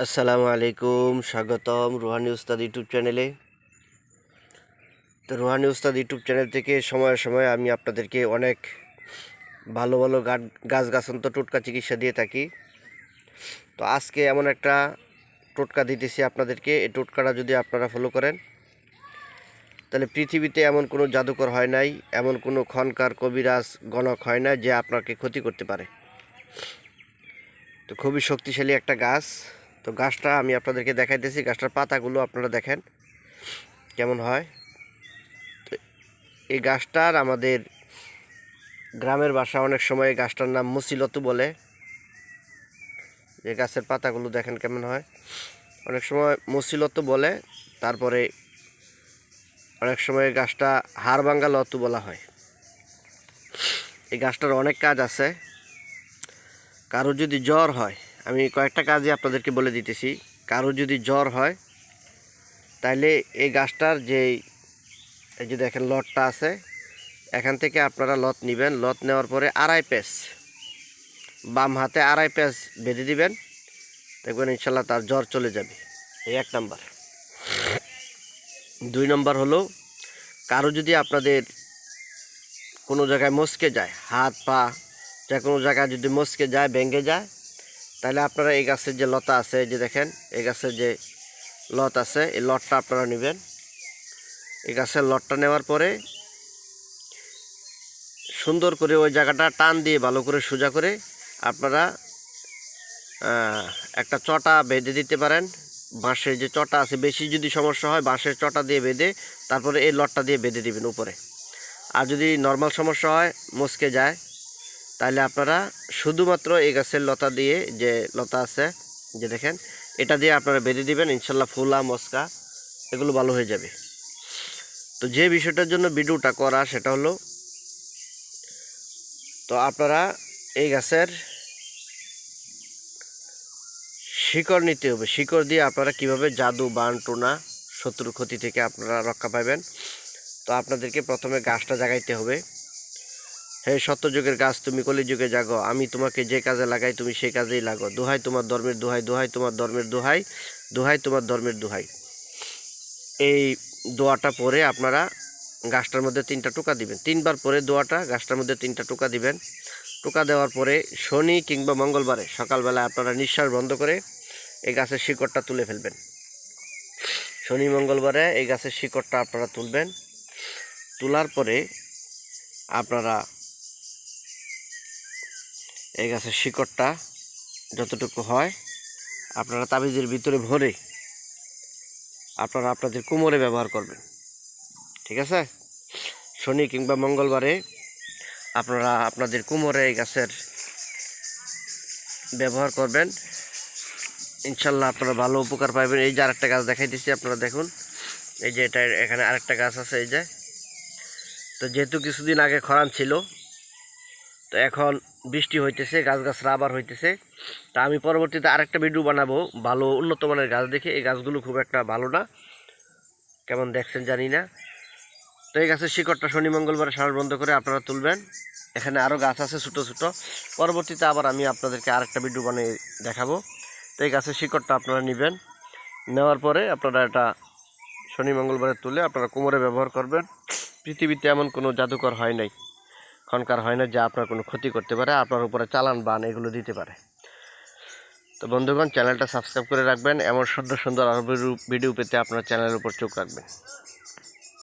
আসসালামু আলাইকুম, স্বাগতম রুহানি উস্তাদ ইউটিউব চ্যানেলে। তো রুহানি উস্তাদ ইউটিউব চ্যানেল থেকে সময়ে সময়ে আমি আপনাদেরকে অনেক ভালো ভালো গাছগাছান্ত টোটকা চিকিৎসা দিয়ে থাকি। তো আজকে এমন একটা টোটকা দিতেছি আপনাদেরকে। এই টোটকাটা যদি আপনারা ফলো করেন তাহলে পৃথিবীতে এমন কোনো জাদুকর হয় নাই, এমন কোনো খনকার কবিরাজ গণক হয় না যে আপনাকে ক্ষতি করতে পারে। তো খুবই শক্তিশালী একটা গাছ। তো গাছটা আমি আপনাদেরকে দেখাইতেছি। গাছটার পাতাগুলো আপনারা দেখেন কেমন হয়। তো এই গাছটার আমাদের গ্রামের ভাষা অনেক সময় গাছটার নাম মুসিলতু বলে। এই গাছের পাতাগুলো দেখেন কেমন হয়, অনেক সময় মুসিলতু বলে। তারপরে অনেক সময় গাছটা হাড়ভাঙ্গা লতু বলা হয়। এই গাছটার অনেক কাজ আছে। কারো যদি জ্বর হয়, আমি কয়েকটা কাজই আপনাদেরকে বলে দিতেছি। কারো যদি জ্বর হয় তাইলে এই গাছটার এই যে দেখেন লতটা আছে, এখান থেকে আপনারা লত নেবেন। লত নেওয়ার পরে আড়াই পেঁচ, বাম হাতে আড়াই পেঁচ বেঁধে দিবেন, দেখবেন ইনশাল্লাহ তার জ্বর চলে যাবে। এই 1 নাম্বার। 2 নাম্বার হলো, কারো যদি আপনাদের কোনো জায়গায় মচকে যায়, হাত পা যে কোনো জায়গায় যদি মচকে যায়, ভেঙে যায়, তাহলে আপনারা এই গাছের যে লতা আছে, এই যে দেখেন এই গাছের যে লত আছে, এই লতটা আপনারা নেবেন। এই গাছের লতটা নেওয়ার পরে সুন্দর করে ওই জায়গাটা টান দিয়ে ভালো করে সোজা করে আপনারা একটা চটা বেঁধে দিতে পারেন। বাঁশের যে চটা আছে, বেশি যদি সমস্যা হয় বাঁশের চটা দিয়ে বেঁধে তারপরে এই লটটা দিয়ে বেঁধে দিবেন উপরে। আর যদি নর্মাল সমস্যা হয়, মচকে যায়, তাহলে আপনারা শুধুমাত্র এই গাছের লতা দিয়ে, যে লতা আছে যে দেখেন, এটা দিয়ে আপনারা বেঁধে দিবেন। ইনশাল্লাহ ফুলা মচকা এগুলো ভালো হয়ে যাবে। তো যে বিষয়টার জন্য ভিডিওটা করা সেটা হলো, তো আপনারা এই গাছের শিকড় নিতে হবে। শিকড় দিয়ে আপনারা কিভাবে জাদু বান টোনা শত্রুর ক্ষতি থেকে আপনারা রক্ষা পাবেন। তো আপনাদেরকে প্রথমে গাছটা জাগাইতে হবে। হে সত্যযুগের গাছ, তুমি কলিযুগে জাগো, আমি তোমাকে যে কাজে লাগাই তুমি সেই কাজেই লাগো, দোহাই তোমার ধর্মের দোহাই, দোহাই তোমার ধর্মের দোহাই, দোহাই তোমার ধর্মের দোহাই। এই দোয়াটা পরে আপনারা গাছটার মধ্যে 3টা টোকা দিবেন। 3বার পরে দোয়াটা গাছটার মধ্যে 3টা টোকা দিবেন। টোকা দেওয়ার পরে শনি কিংবা মঙ্গলবারে সকালবেলা আপনারা নিঃশ্বাস বন্ধ করে এই গাছের শিকড়টা তুলে ফেলবেন। শনি মঙ্গলবারে এই গাছের শিকড়টা আপনারা তুলবেন। তোলার পরে আপনারা এই গাছের শিকড়টা যতটুকু হয় আপনারা তাবিজের ভিতরে ভরে আপনারা আপনাদের কোমরে ব্যবহার করবেন। ঠিক আছে? শনি কিংবা মঙ্গলবারে আপনারা আপনাদের কোমরে এই গাছের ব্যবহার করবেন। ইনশাল্লাহ আপনারা ভালো উপকার পাবেন। এই যে আরেকটা গাছ দেখাই দিচ্ছি, আপনারা দেখুন। এই যে এটা, এখানে আরেকটা গাছ আছে এই যে। তো যেহেতু কিছুদিন আগে খরান ছিল, তো এখন বৃষ্টি হইতেছে, গাছরা আবার হইতেছে। তা আমি পরবর্তীতে আরেকটা ভিডিও বানাবো ভালো উন্নত মানের গাছ দেখে। এই গাছগুলো খুব একটা ভালো না, কেমন দেখছেন জানি না। তো এই গাছের শিকড়টা শনি মঙ্গলবারে শ্বাস বন্ধ করে আপনারা তুলবেন। এখানে আরও গাছ আছে ছোটো ছোটো, পরবর্তীতে আবার আমি আপনাদেরকে আরেকটা ভিডিও বানিয়ে দেখাবো। তো এই গাছের শিকড়টা আপনারা নেবেন। নেওয়ার পরে আপনারা এটা শনি মঙ্গলবারে তুলে আপনারা কোমরে ব্যবহার করবেন। পৃথিবীতে এমন কোনো জাদুকর হয় নাই, খনকার হয় না, যা আপনার কোনো ক্ষতি করতে পারে, আপনার উপরে চালান বান এগুলো দিতে পারে। তো বন্ধুগণ, চ্যানেলটা সাবস্ক্রাইব করে রাখবেন। এমন সুন্দর সুন্দর আরও ভিডিও পেতে আপনার চ্যানেলের উপর চোখ রাখবেন।